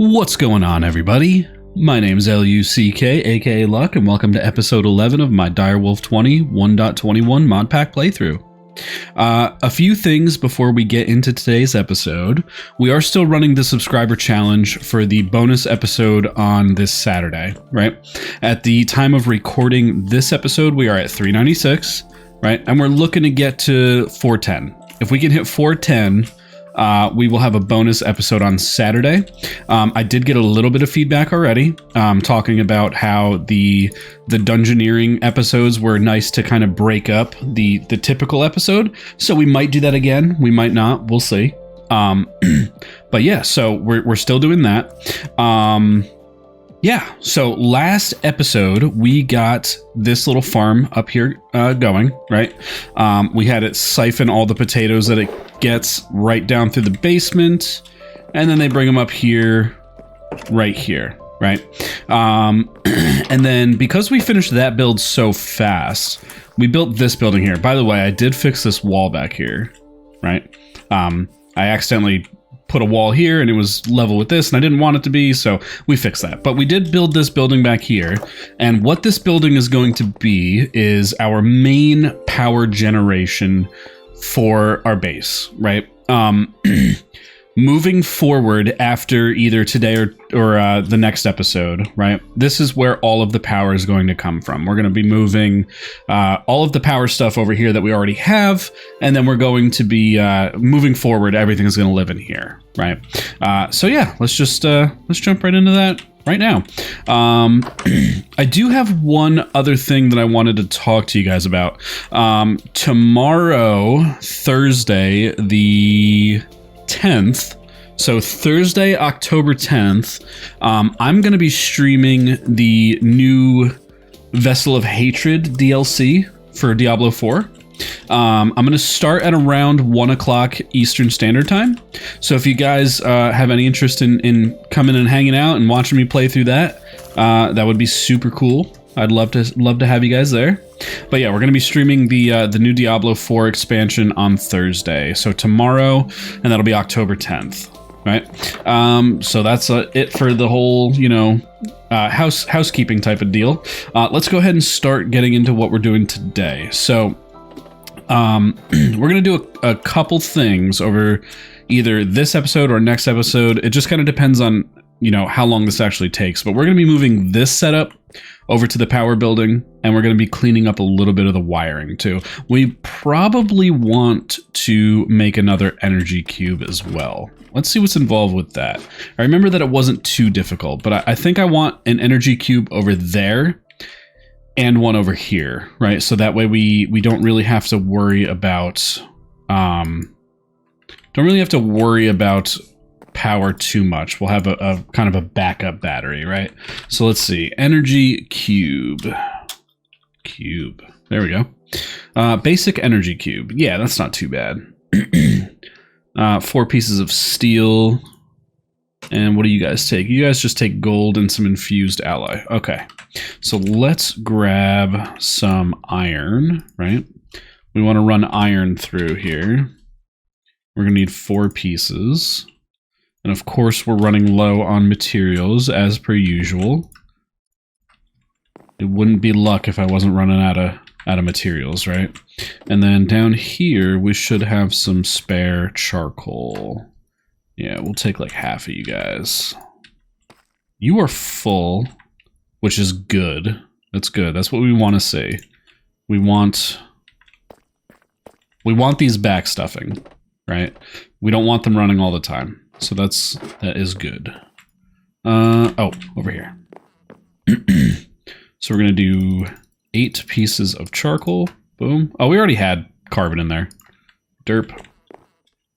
What's going on, everybody? My name's LUCK, aka Luck, and welcome to episode 11 of my Direwolf20 1.21 Modpack playthrough. A few things before we get into today's episode. We are still running the subscriber challenge for the bonus episode on this Saturday, right? At the time of recording this episode, we are at 396, right? And we're looking to get to 410. If we can hit 410, we will have a bonus episode on Saturday. I did get a little bit of feedback already, talking about how the dungeoneering episodes were nice to kind of break up the typical episode. So we might do that again. We might not. We'll see. But yeah, so we're still doing that. Yeah, so last episode, we got this little farm up here going, right? We had it siphon all the potatoes that it gets right down through the basement, and then they bring them up here, right here, right? And then because we finished that build so fast, we built this building here. By the way, I did fix this wall back here, right? I accidentally put a wall here and it was level with this and I didn't want it to be, so we fixed that. But we did build this building back here, and what this building is going to be is our main power generation for our base, right? Moving forward after either today or the next episode, right? This is where all of the power is going to come from. We're going to be moving all of the power stuff over here that we already have, and then we're going to be moving forward. Everything is going to live in here, right? So yeah, let's jump right into that right now. I do have one other thing that I wanted to talk to you guys about. Tomorrow, Thursday, the 10th, so Thursday, October 10th, I'm going to be streaming the new Vessel of Hatred DLC for Diablo 4. I'm going to start at around 1 o'clock Eastern Standard Time. So if you guys have any interest in coming and hanging out and watching me play through that, that would be super cool. I'd love to have you guys there. But yeah, we're going to be streaming the new Diablo 4 expansion on Thursday. So tomorrow, and that'll be October 10th, right? So that's it for the whole, housekeeping type of deal. Let's go ahead and start getting into what we're doing today. So we're going to do a couple things over either this episode or next episode. It just kind of depends on, how long this actually takes. But we're going to be moving this setup over to the power building, and we're going to be cleaning up a little bit of the wiring too. We probably want to make another energy cube as well. Let's see what's involved with that. I remember that it wasn't too difficult, but I think I want an energy cube over there and one over here, right? So that way we don't really have to worry about power too much. We'll have a kind of a backup battery, right? So let's see, energy cube. There we go. Basic energy cube. Yeah, that's not too bad. 4 pieces of steel. And what do you guys take? You guys just take gold and some infused alloy. Okay, so let's grab some iron, right? We want to run iron through here. We're gonna need 4 pieces. And of course, we're running low on materials as per usual. It wouldn't be luck if I wasn't running out of materials, right? And then down here, we should have some spare charcoal. Yeah, we'll take like half of you guys. You are full, which is good. That's good. That's what we want to see. We want these back stuffing, right? We don't want them running all the time. So that is good. Oh, over here. So we're gonna do 8 pieces of charcoal. Boom. Oh, we already had carbon in there. Derp.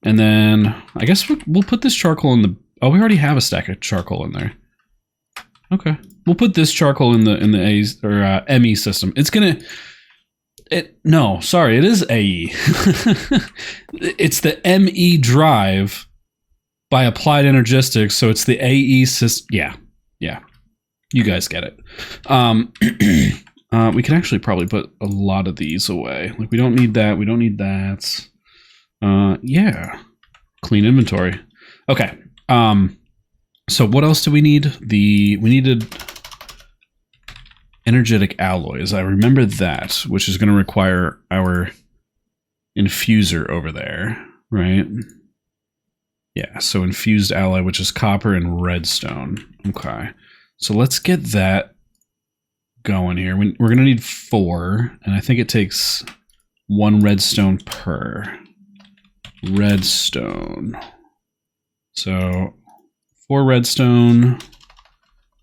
And then I guess we'll put this charcoal in the. Oh, we already have a stack of charcoal in there. Okay, we'll put this charcoal in the ME system. It's gonna. No, sorry, it is AE. It's the ME drive by Applied Energistics, so it's the AE system. Yeah, you guys get it. We can actually probably put a lot of these away. Like, we don't need that. We don't need that. Yeah, clean inventory. Okay. So what else do we need? We needed energetic alloys. I remember that, which is going to require our infuser over there, right? Yeah, so infused alloy, which is copper and redstone. Okay, so let's get that going here. We're going to need 4, and I think it takes 1 redstone per. Redstone. So 4 redstone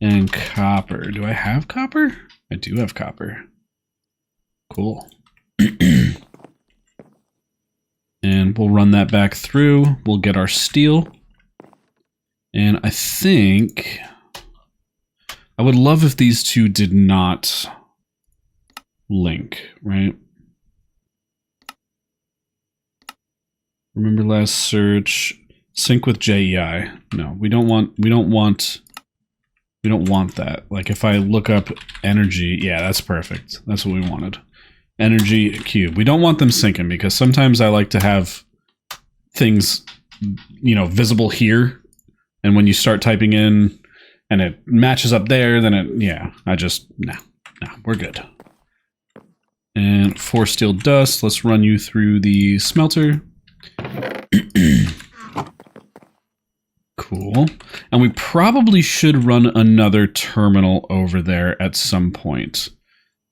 and copper. Do I have copper? I do have copper. Cool. And we'll run that back through. We'll get our steel. And I think I would love if these two did not link, right? Remember last search, sync with JEI. No, we don't want that. Like if I look up energy, yeah, that's perfect. That's what we wanted. Energy cube. We don't want them syncing because sometimes I like to have things, you know, visible here. And when you start typing in and it matches up there, then it, yeah, no, we're good. And 4 steel dust. Let's run you through the smelter. Cool. And we probably should run another terminal over there at some point.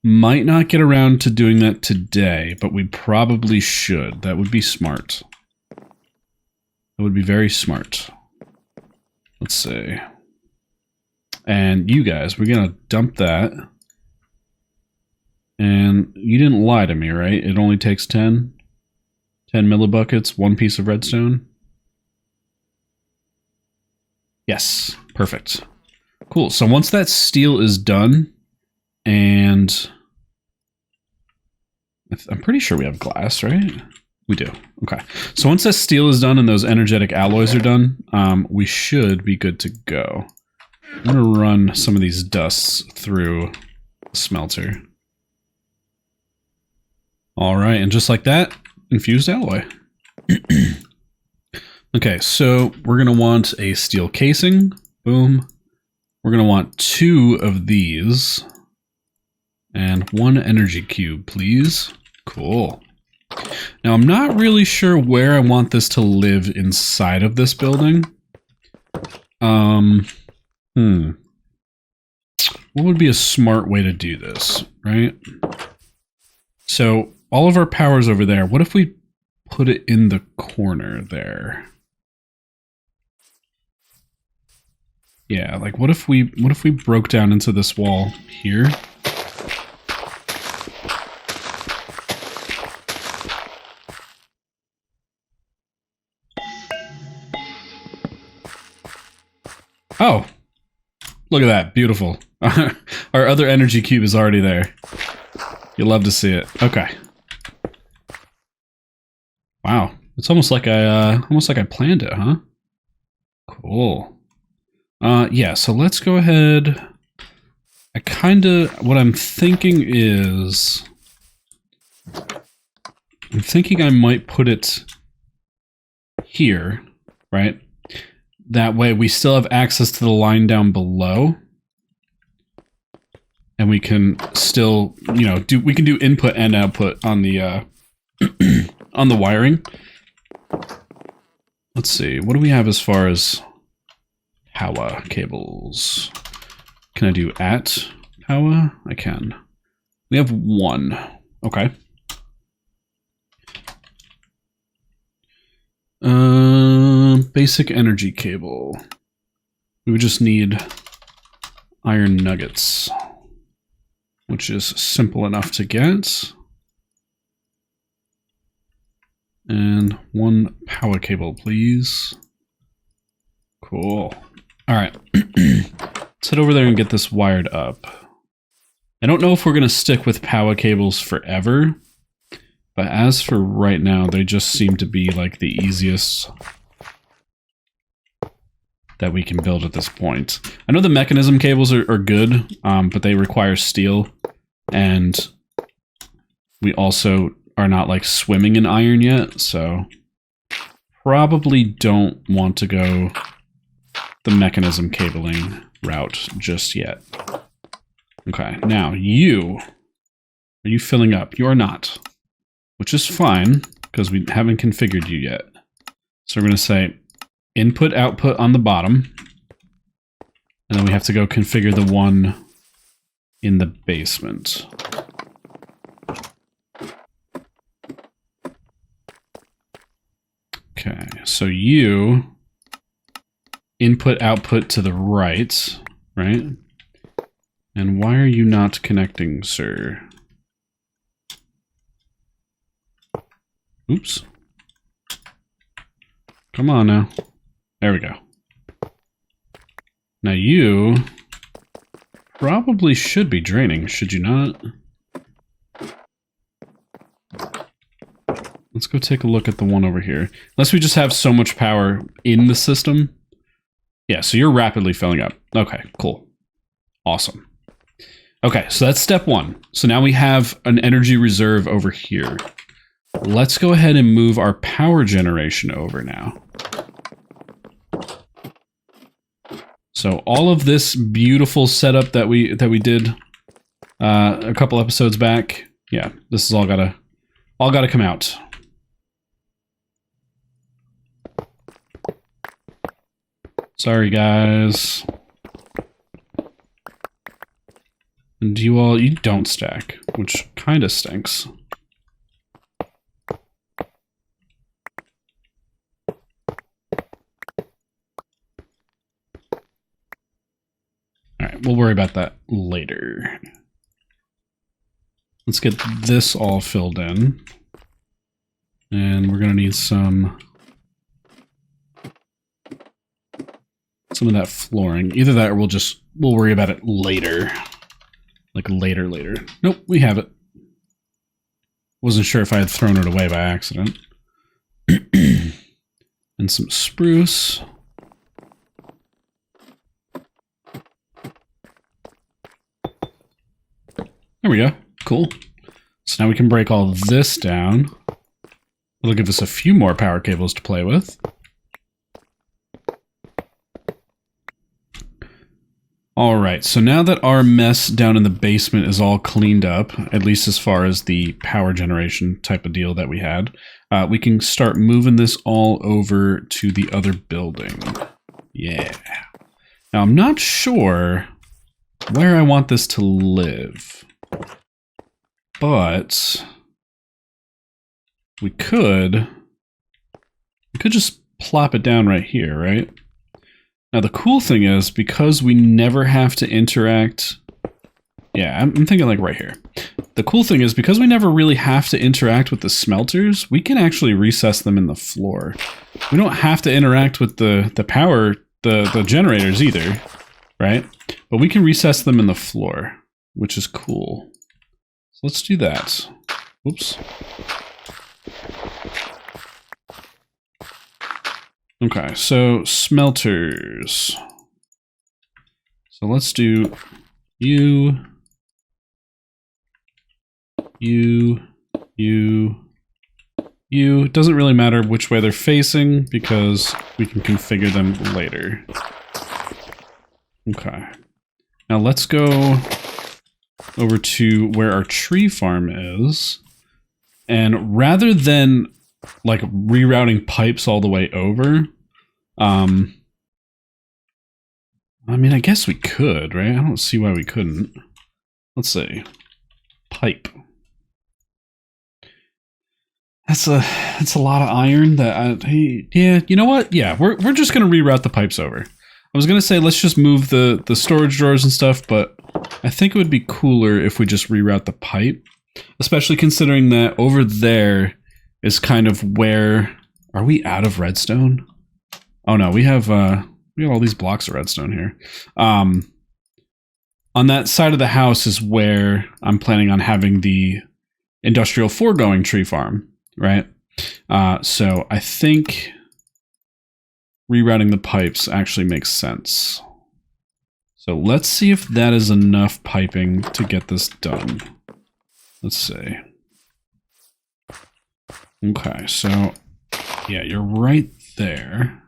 Might not get around to doing that today, but we probably should. That would be smart. That would be very smart. Let's see. And you guys, we're going to dump that. And you didn't lie to me, right? It only takes 10? 10 millibuckets, 1 piece of redstone? Yes, perfect. Cool, so once that steel is done, and I'm pretty sure we have glass, right? We do. Okay. So once that steel is done and those energetic alloys are done, we should be good to go. I'm going to run some of these dusts through the smelter. All right, and just like that, infused alloy. Okay, so we're going to want a steel casing. Boom. We're going to want 2 of these. And 1 energy cube, please. Cool. Now, I'm not really sure where I want this to live inside of this building. What would be a smart way to do this, right? So, all of our power's over there. What if we put it in the corner there? Yeah, like what if we broke down into this wall here? Oh, look at that. Beautiful. Our other energy cube is already there. You'll love to see it. Okay. Wow. It's almost like I planned it, huh? Cool. Yeah, so let's go ahead. What I'm thinking is, I'm thinking I might put it here, right? That way we still have access to the line down below. And we can still, you know, we can do input and output on the, on the wiring. Let's see, what do we have as far as power cables? Can I do at power? I can. We have 1. Okay. Basic energy cable. We would just need iron nuggets, which is simple enough to get. And 1 power cable, please. Cool. All right. Let's head over there and get this wired up. I don't know if we're going to stick with power cables forever, but as for right now, they just seem to be like the easiest that we can build at this point. I know the mechanism cables are good, but they require steel, and we also are not like swimming in iron yet, so probably don't want to go the mechanism cabling route just yet. Okay, now you, are you filling up? You are not, which is fine because we haven't configured you yet. So we're going to say input output on the bottom, and then we have to go configure the one in the basement. Okay, so you input output to the right, right? And why are you not connecting, sir? Oops. Come on now. There we go. Now you probably should be draining, should you not? Let's go take a look at the one over here. Unless we just have so much power in the system. Yeah, so you're rapidly filling up. Okay, cool. Awesome. Okay, so that's step one. So now we have an energy reserve over here. Let's go ahead and move our power generation over now. So all of this beautiful setup that we did a couple episodes back, yeah, this is all gotta come out. Sorry, guys. And you don't stack, which kind of stinks. Alright, we'll worry about that later. Let's get this all filled in. And we're gonna need some of that flooring. Either that or we'll worry about it later. Like later. Nope, we have it. Wasn't sure if I had thrown it away by accident. And some spruce. There we go. Cool. So now we can break all this down. It'll give us a few more power cables to play with. Alright, so now that our mess down in the basement is all cleaned up, at least as far as the power generation type of deal that we had, we can start moving this all over to the other building. Yeah. Now, I'm not sure where I want this to live, but we could just plop it down right here, right? Now, the cool thing is, because we never have to interact... Yeah, I'm thinking like right here. The cool thing is, because we never really have to interact with the smelters, we can actually recess them in the floor. We don't have to interact with the power, the generators either, right? But we can recess them in the floor, which is cool. So let's do that. Whoops. Okay, so smelters. So let's do you. It doesn't really matter which way they're facing because we can configure them later. Okay. Now let's go over to where our tree farm is. And rather than like rerouting pipes all the way over, I mean, I guess we could, right? I don't see why we couldn't. Let's see. Pipe. That's a lot of iron that yeah, you know what? Yeah, we're just gonna reroute the pipes over. I was gonna say let's just move the storage drawers and stuff, but I think it would be cooler if we just reroute the pipe, especially considering that over there is kind of where... Are we out of redstone? Oh no, we have all these blocks of redstone here. On that side of the house is where I'm planning on having the industrial foregoing tree farm, right? So I think rerouting the pipes actually makes sense. So let's see if that is enough piping to get this done. Let's see. Okay, so yeah, you're right there.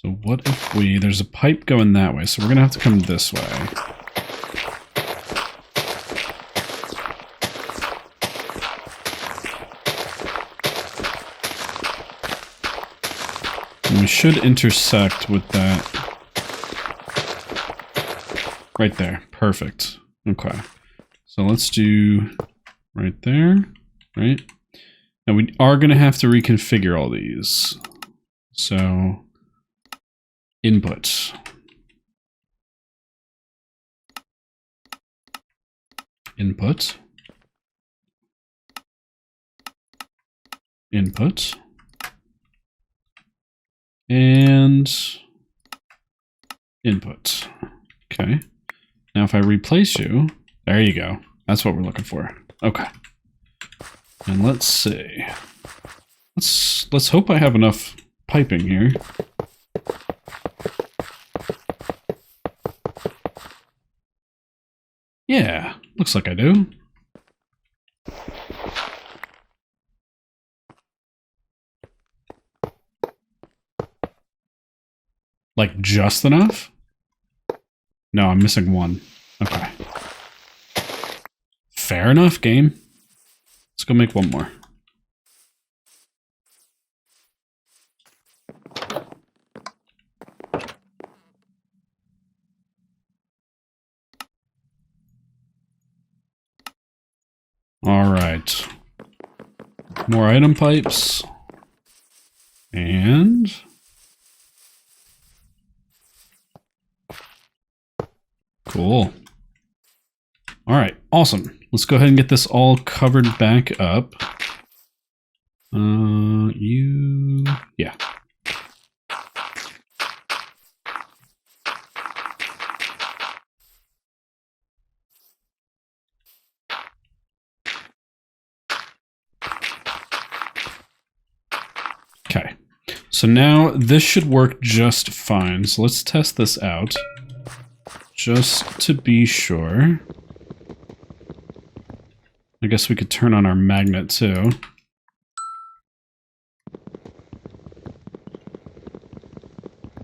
So what if there's a pipe going that way, so we're gonna have to come this way. And we should intersect with that. Right there. Perfect. Okay. So let's do right there, right? And we are going to have to reconfigure all these. So input. Input. Input. And input. Okay. Now if I replace you, there you go. That's what we're looking for. Okay. And let's see. Let's hope I have enough piping here. Yeah, looks like I do. Like just enough? No, I'm missing one. Okay. Fair enough, game. Let's go make one more. All right. More item pipes. And... cool. All right, awesome. Let's go ahead and get this all covered back up. Yeah. Okay, so now this should work just fine. So let's test this out. Just to be sure. I guess we could turn on our magnet too.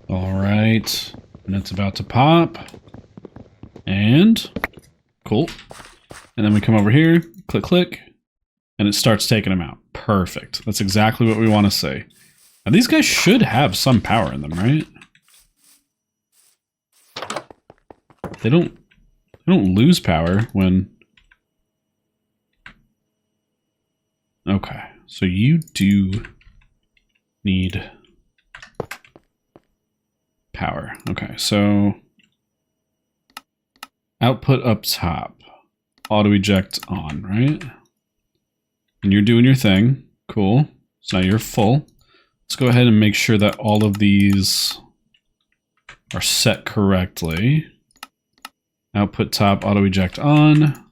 All right, and it's about to pop. And cool. And then we come over here, click, click, and it starts taking them out. Perfect. That's exactly what we want to see. Now these guys should have some power in them, right? They don't lose power when... Okay, so you do need power. Okay, so output up top, auto eject on, right? And you're doing your thing. Cool. So now you're full. Let's go ahead and make sure that all of these are set correctly. Output top, auto eject on.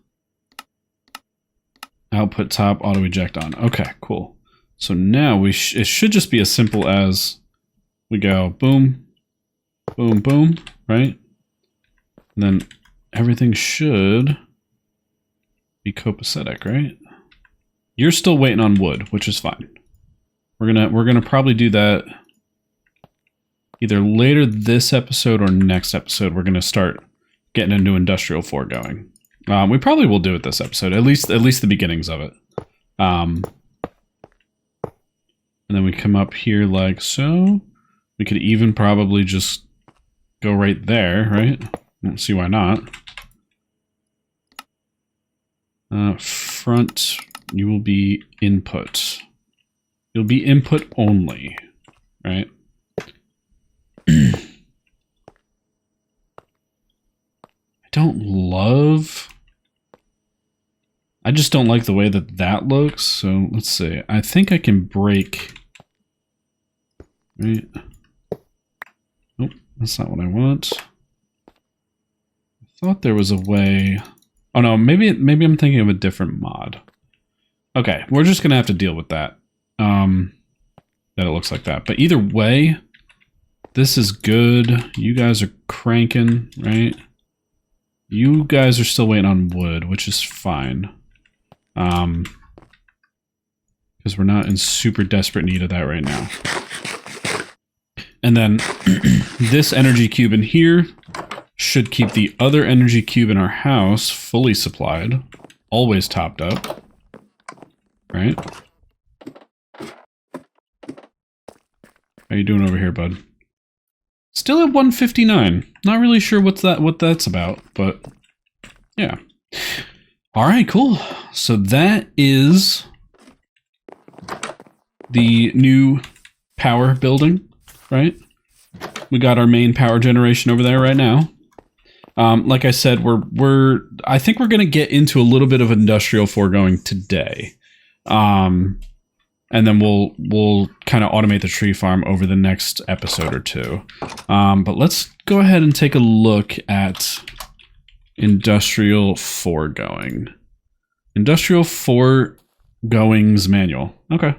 Output top, auto eject on. Okay, cool. So now it should just be as simple as we go boom, boom, boom, right? And then everything should be copacetic, right? You're still waiting on wood, which is fine. We're gonna probably do that either later this episode or next episode. We're gonna start getting into industrial foregoing. We probably will do it this episode, at least the beginnings of it. And then we come up here like so. We could even probably just go right there, right? I don't see why not. Front, you will be input. You'll be input only, right? I just don't like the way that that looks. So let's see. I think I can break. Right. Nope, that's not what I want. I thought there was a way. Oh no, maybe I'm thinking of a different mod. Okay, we're just gonna have to deal with that. That it looks like that. But either way, this is good. You guys are cranking, right? You guys are still waiting on wood, which is fine. Because we're not in super desperate need of that right now. And then this energy cube in here should keep the other energy cube in our house fully supplied, always topped up, right? How you doing over here, bud? Still at 159. Not really sure what that's about, but yeah. All right, cool. So that is the new power building, right? We got our main power generation over there right now. Like I said, I think we're gonna get into a little bit of industrial foregoing today. And then we'll kind of automate the tree farm over the next episode or two. But let's go ahead and take a look at industrial foregoing. Industrial foregoing's manual. Okay.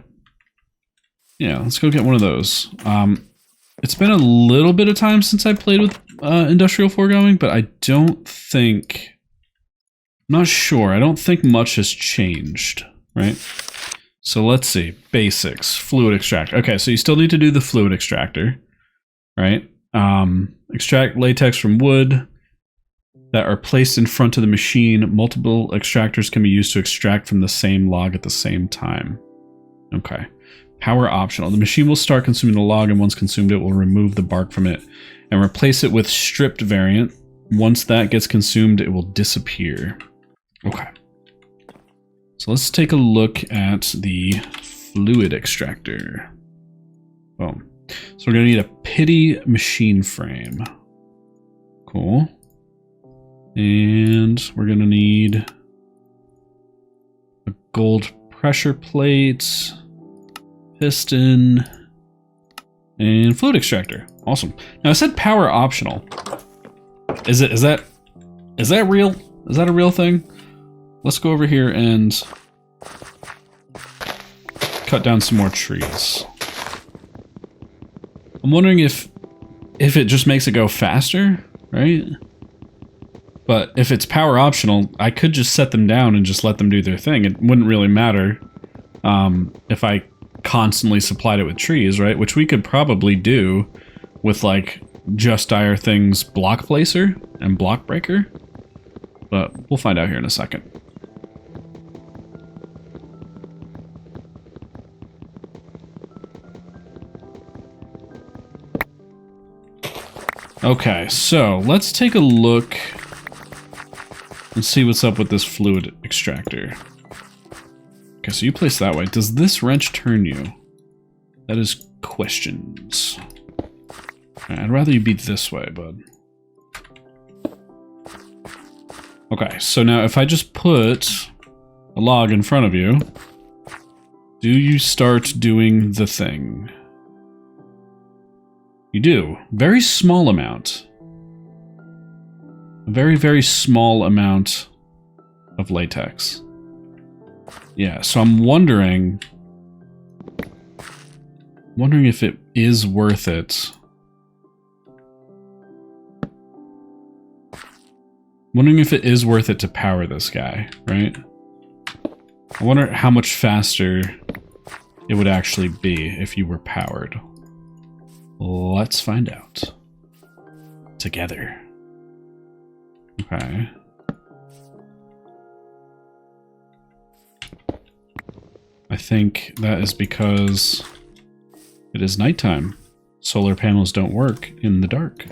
Yeah, let's go get one of those. It's been a little bit of time since I played with industrial foregoing, but I don't think... I'm not sure. I don't think much has changed, right? So let's see. Basics. Fluid extractor. Okay, so you still need to do the fluid extractor, right? Extract latex from wood that are placed in front of the machine. Multiple extractors can be used to extract from the same log at the same time. Okay. Power optional. The machine will start consuming the log, and once consumed, it will remove the bark from it and replace it with stripped variant. Once that gets consumed, it will disappear. Okay. So let's take a look at the fluid extractor. Boom. So we're going to need a pity machine frame. Cool. And we're going to need a gold pressure plate, piston, and fluid extractor. Awesome. Now I said power optional. Is that real? Is that a real thing? Let's go over here and cut down some more trees. I'm wondering if it just makes it go faster, right? But if it's power optional, I could just set them down and just let them do their thing. It wouldn't really matter if I constantly supplied it with trees, right? Which we could probably do with like Just Dire Things block placer and block breaker. But we'll find out here in a second. Okay, so let's take a look and see what's up with this fluid extractor. Okay, so you place that way. Does this wrench turn you? That is questions. Okay, I'd rather you be this way, bud. Okay, so now if I just put a log in front of you, do you start doing the thing? You do. Very small amount. A very, very small amount of latex. Yeah, so I'm wondering if it is worth it. Wondering if it is worth it to power this guy, right? I wonder how much faster it would actually be if you were powered. Let's find out. Together. Okay. I think that is because it is nighttime. Solar panels don't work in the dark.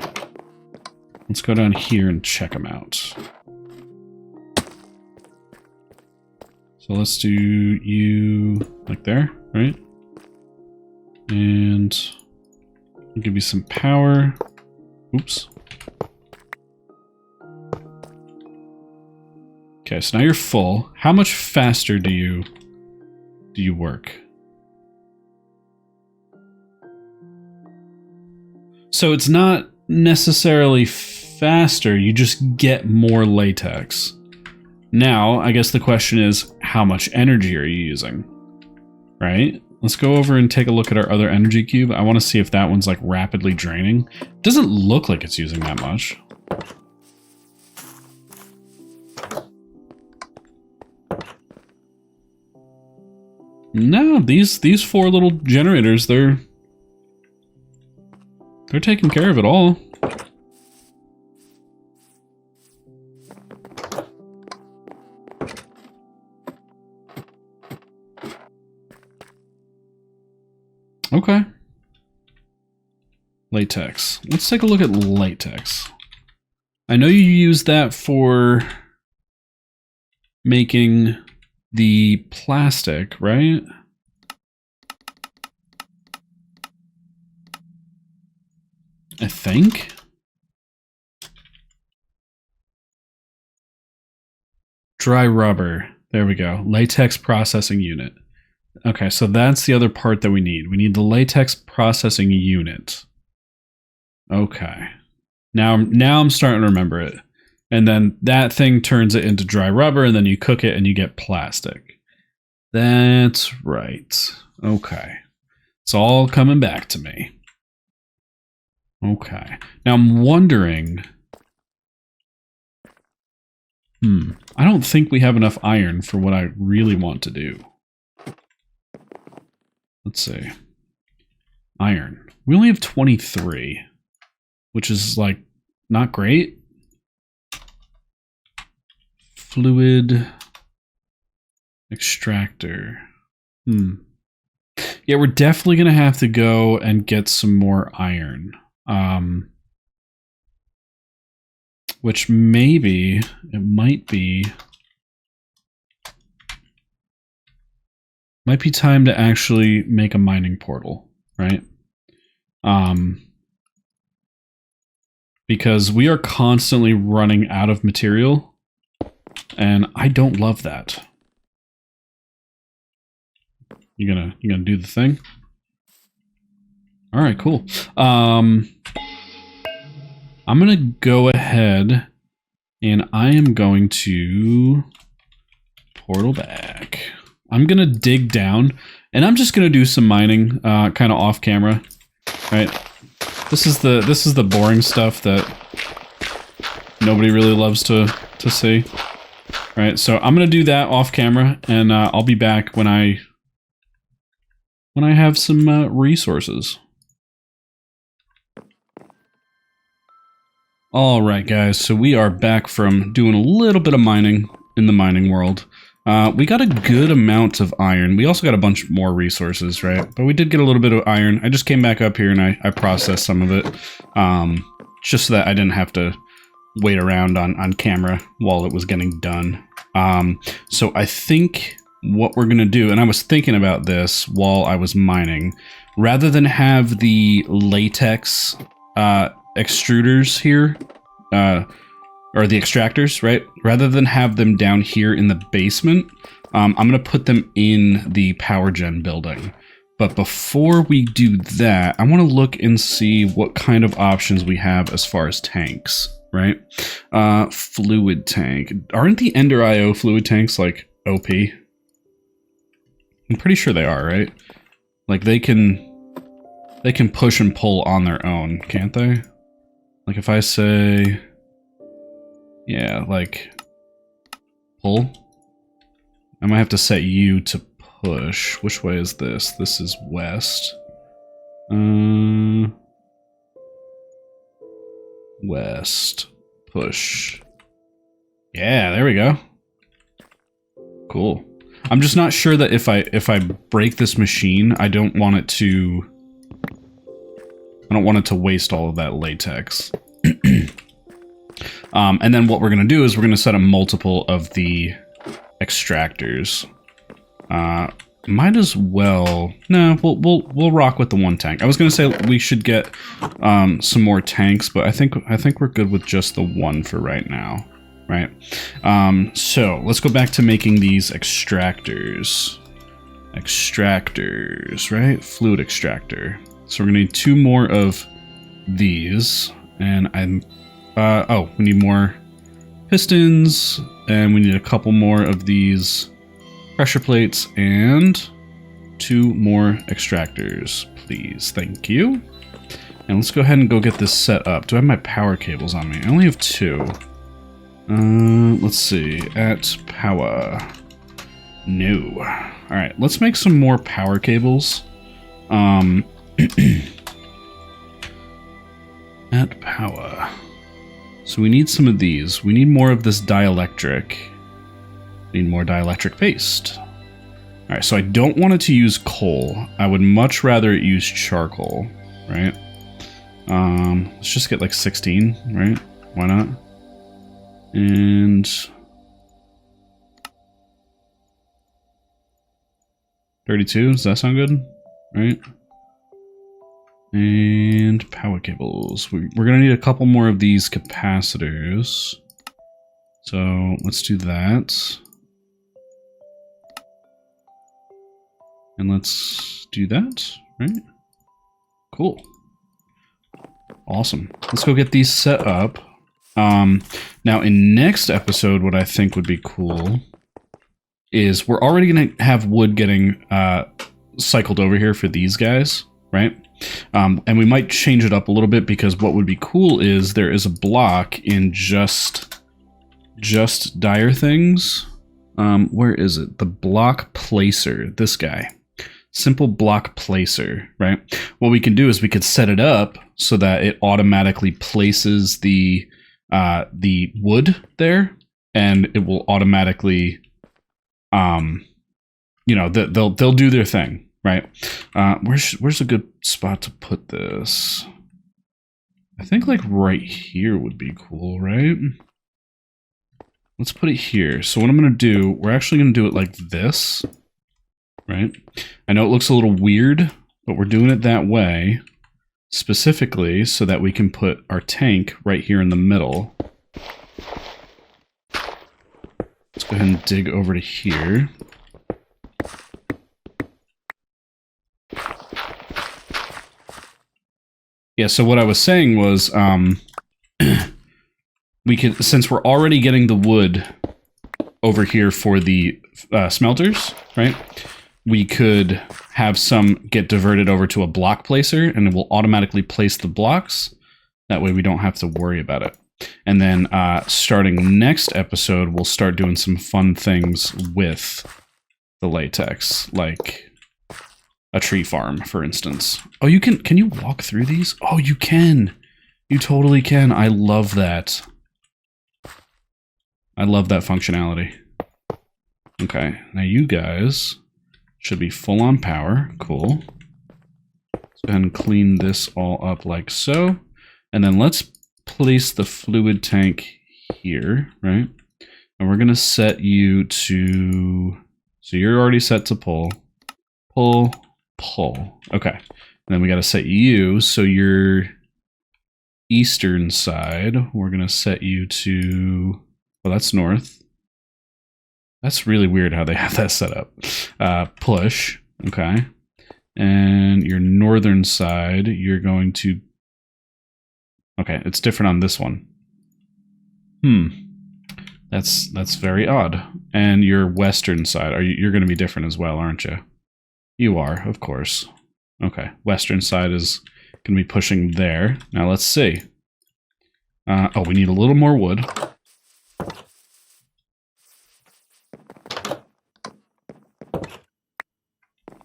Let's go down here and check them out. So let's do you like there, right? And I'll give you some power. Oops. Okay, so now you're full. How much faster do you work? So it's not necessarily faster, you just get more latex. Now, I guess the question is, how much energy are you using? Right? Let's go over and take a look at our other energy cube. I want to see if that one's like rapidly draining. It doesn't look like it's using that much. No, these four little generators, they're they're taking care of it all. Okay. Latex. Let's take a look at latex. I know you use that for making the plastic, right? I think. Dry rubber. There we go. Latex processing unit. Okay, so that's the other part that we need. We need the latex processing unit. Okay. Now I'm starting to remember it. And then that thing turns it into dry rubber, and then you cook it and you get plastic. That's right. Okay. It's all coming back to me. Okay. Now I'm wondering... I don't think we have enough iron for what I really want to do. Let's see. Iron. We only have 23, which is, like, not great. Fluid extractor. Yeah, we're definitely going to have to go and get some more iron. Which maybe it might be time to actually make a mining portal, right? Because we are constantly running out of material, and I don't love that. You gonna do the thing? All right, cool. I'm gonna go ahead and I am going to portal back. I'm gonna dig down and I'm just gonna do some mining, kind of off camera, right? This is the boring stuff that nobody really loves to see, right? So I'm gonna do that off camera, and I'll be back when I have some resources. Alright guys, so we are back from doing a little bit of mining in the mining world. We got a good amount of iron. We also got a bunch more resources, right? But we did get a little bit of iron. I just came back up here and I processed some of it. Just so that I didn't have to wait around on camera while it was getting done. So I think what we're gonna do, and I was thinking about this while I was mining, rather than have the latex extruders here, or the extractors, right? Rather than have them down here in the basement, I'm gonna put them in the power gen building. But before we do that, I wanna look and see what kind of options we have as far as tanks, right? Fluid tank. Aren't the Ender IO fluid tanks like OP? I'm pretty sure they are, right? Like they can push and pull on their own, can't they? Like if I say, yeah, like pull, I might have to set you to push. Which way is this? This is west. West, push. Yeah, there we go. Cool. I'm just not sure that if I break this machine, I don't want it to waste all of that latex. And then what we're gonna do is we're gonna set a multiple of the extractors. Might as well. No, we'll rock with the one tank. I was gonna say we should get some more tanks, but I think we're good with just the one for right now, right? So let's go back to making these extractors. Extractors, right? Fluid extractor. So we're gonna need 2 more of these, and oh, we need more pistons, and we need a couple more of these pressure plates, and 2 more extractors, please. Thank you. And let's go ahead and go get this set up. Do I have my power cables on me? I only have 2. Let's see. At power. No. Alright, let's make some more power cables. At power. So we need some of these. We need more of this dielectric. Need more dielectric paste. Alright, so I don't want it to use coal. I would much rather it use charcoal, right? Let's just get like 16, right? Why not? And 32, does that sound good? Right? And power cables. We're gonna need a couple more of these capacitors. So let's do that. And let's do that, right? Cool. Awesome. Let's go get these set up. Now in next episode, what I think would be cool is we're already going to have wood getting cycled over here for these guys, right? And we might change it up a little bit because what would be cool is there is a block in just dire things. Where is it? The block placer, this guy. Simple block placer, right? What we can do is we could set it up so that it automatically places the wood there, and it will automatically, you know, they'll do their thing, right? Where's a good spot to put this? I think like right here would be cool, right? Let's put it here. So what I'm gonna do, we're actually gonna do it like this. Right? I know it looks a little weird, but we're doing it that way specifically so that we can put our tank right here in the middle. Let's go ahead and dig over to here. Yeah, so what I was saying was we could, since we're already getting the wood over here for the smelters, right? We could have some get diverted over to a block placer, and it will automatically place the blocks. That way we don't have to worry about it. And then starting next episode, we'll start doing some fun things with the latex, like a tree farm, for instance. Oh, you can you walk through these? Oh, you can. You totally can. I love that. I love that functionality. Okay, now you guys should be full on power. Cool. Let's go ahead and clean this all up like so. And then let's place the fluid tank here, right? And we're going to set you to... So you're already set to pull. Pull, pull. Okay. And then we got to set you, so your eastern side, we're going to set you to... Well, that's north. That's really weird how they have that set up. Push, okay. And your northern side, you're going to... Okay, it's different on this one. That's very odd. And your western side, you're going to be different as well, aren't you? You are, of course. Okay, western side is going to be pushing there. Now let's see. Oh, we need a little more wood.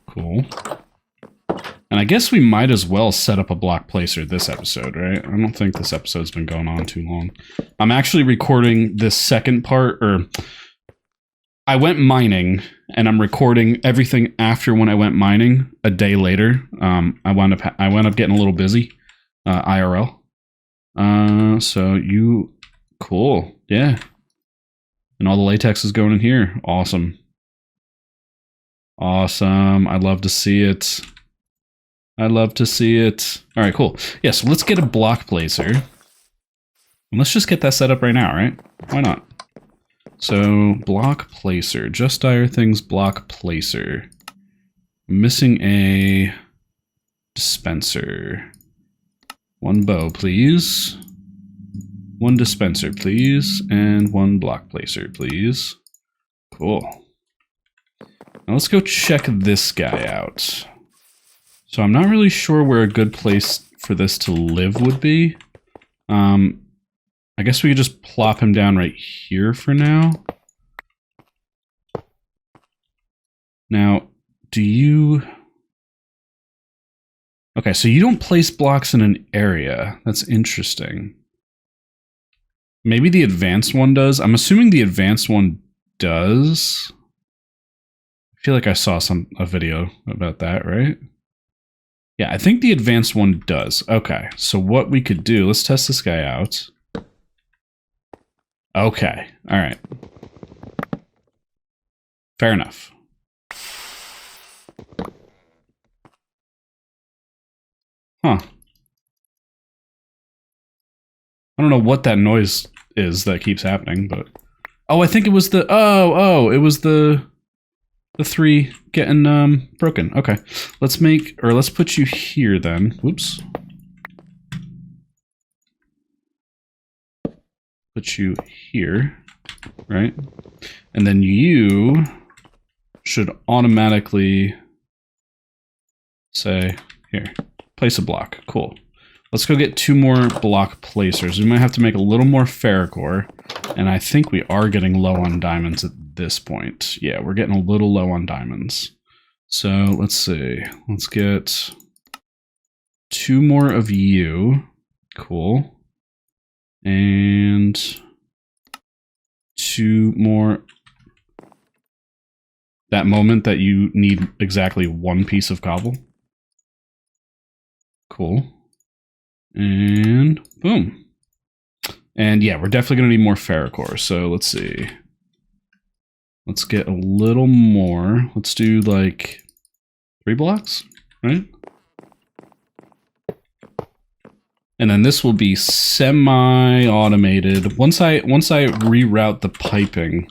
Cool. And I guess we might as well set up a block placer this episode, right? I don't think this episode's been going on too long. I'm actually recording this second part, or I went mining, and I'm recording everything after when I went mining a day later. I wound up getting a little busy, IRL. So you, cool, yeah. And all the latex is going in here. Awesome. Awesome. I'd love to see it. I'd love to see it. All right, cool. Yeah, so let's get a block placer. And let's just get that set up right now, right? Why not? So, block placer. Just Dire Things block placer. Missing a dispenser. One bow, please. One dispenser, please. And one block placer, please. Cool. Now let's go check this guy out. So I'm not really sure where a good place for this to live would be. I guess we could just plop him down right here for now. Now, do you... Okay, so you don't place blocks in an area. That's interesting. Maybe the advanced one does. I'm assuming the advanced one does. I feel like I saw a video about that, right? Yeah, I think the advanced one does. Okay, so what we could do, let's test this guy out. Okay, all right. Fair enough. Huh. I don't know what that noise is that keeps happening, but... Oh, I think it was the... Oh, it was the 3 getting broken. Okay, let's put you here then. Whoops. Put you here, right? And then you should automatically say, here, place a block. Cool. Let's go get 2 more block placers. We might have to make a little more ferrocore, and I think we are getting low on diamonds at this point. Yeah, we're getting a little low on diamonds. So let's see. Let's get 2 more of you. Cool. And 2 more. That moment that you need exactly 1 piece of cobble. Cool. And boom. And yeah, we're definitely going to need more ferrocore. So let's see. Let's get a little more. Let's do like 3 blocks, right? And then this will be semi-automated. Once I reroute the piping,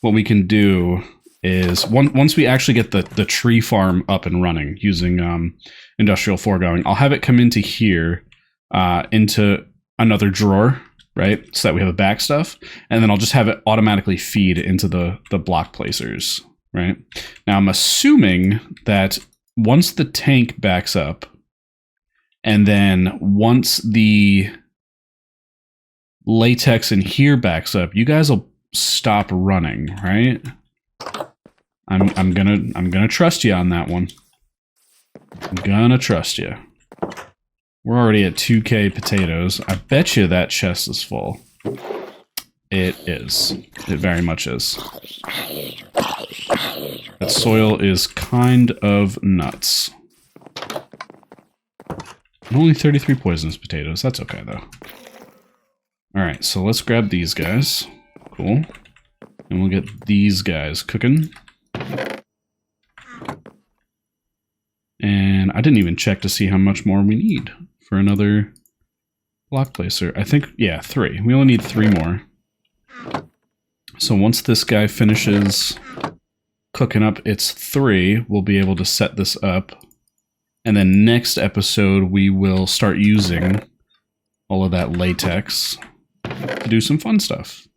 what we can do is once we actually get the tree farm up and running using industrial foregoing, I'll have it come into here, into another drawer, right? So that we have a back stuff, and then I'll just have it automatically feed into the block placers, right? Now I'm assuming that once the tank backs up, and then once the latex in here backs up, you guys will stop running, right? I'm gonna trust you on that one. I'm gonna trust you. We're already at 2K potatoes. I bet you that chest is full. It is. It very much is. That soil is kind of nuts. Only 33 poisonous potatoes. That's okay, though. Alright, so let's grab these guys. Cool. And we'll get these guys cooking. And I didn't even check to see how much more we need for another block placer. I think, yeah, 3. We only need 3 more. So once this guy finishes cooking up its 3, we'll be able to set this up. And then next episode, we will start using all of that latex to do some fun stuff.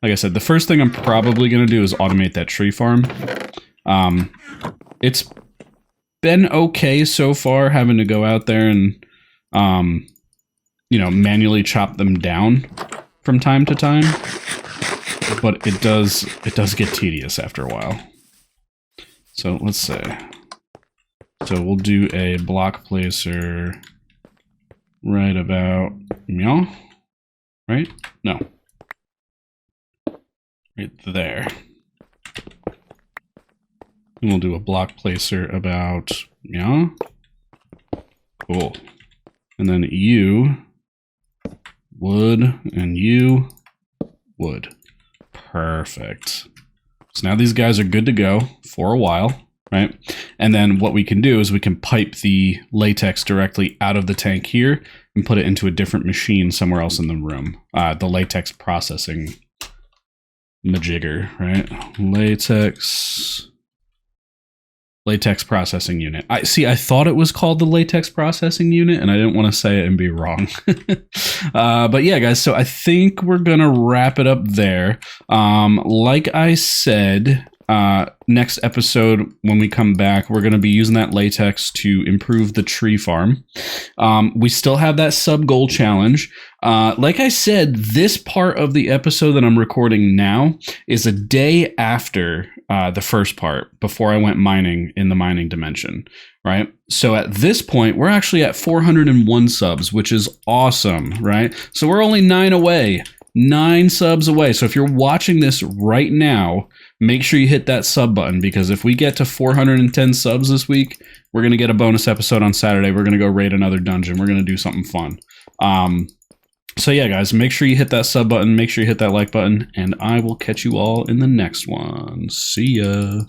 Like I said, the first thing I'm probably going to do is automate that tree farm. It's been okay so far having to go out there and, you know, manually chop them down from time to time. But it does get tedious after a while. So let's say... So we'll do a block placer right about, yeah, right? No. Right there. And we'll do a block placer about, yeah. Cool. And then you, wood, and you, wood. Perfect. So now these guys are good to go for a while. Right? And then what we can do is we can pipe the latex directly out of the tank here and put it into a different machine somewhere else in the room. The latex processing majigger, right? Latex processing unit. I thought it was called the latex processing unit, and I didn't want to say it and be wrong. But yeah, guys, so I think we're going to wrap it up there. Like I said... Next episode, when we come back, we're going to be using that latex to improve the tree farm. We still have that sub goal challenge. Like I said, this part of the episode that I'm recording now is a day after the first part, before I went mining in the mining dimension, right? So at this point, we're actually at 401 subs, which is awesome, right? So we're only 9 away. 9 subs away. So if you're watching this right now, make sure you hit that sub button, because if we get to 410 subs this week, we're going to get a bonus episode on Saturday. We're going to go raid another dungeon. We're going to do something fun. So yeah, guys, make sure you hit that sub button. Make sure you hit that like button, and I will catch you all in the next one. See ya.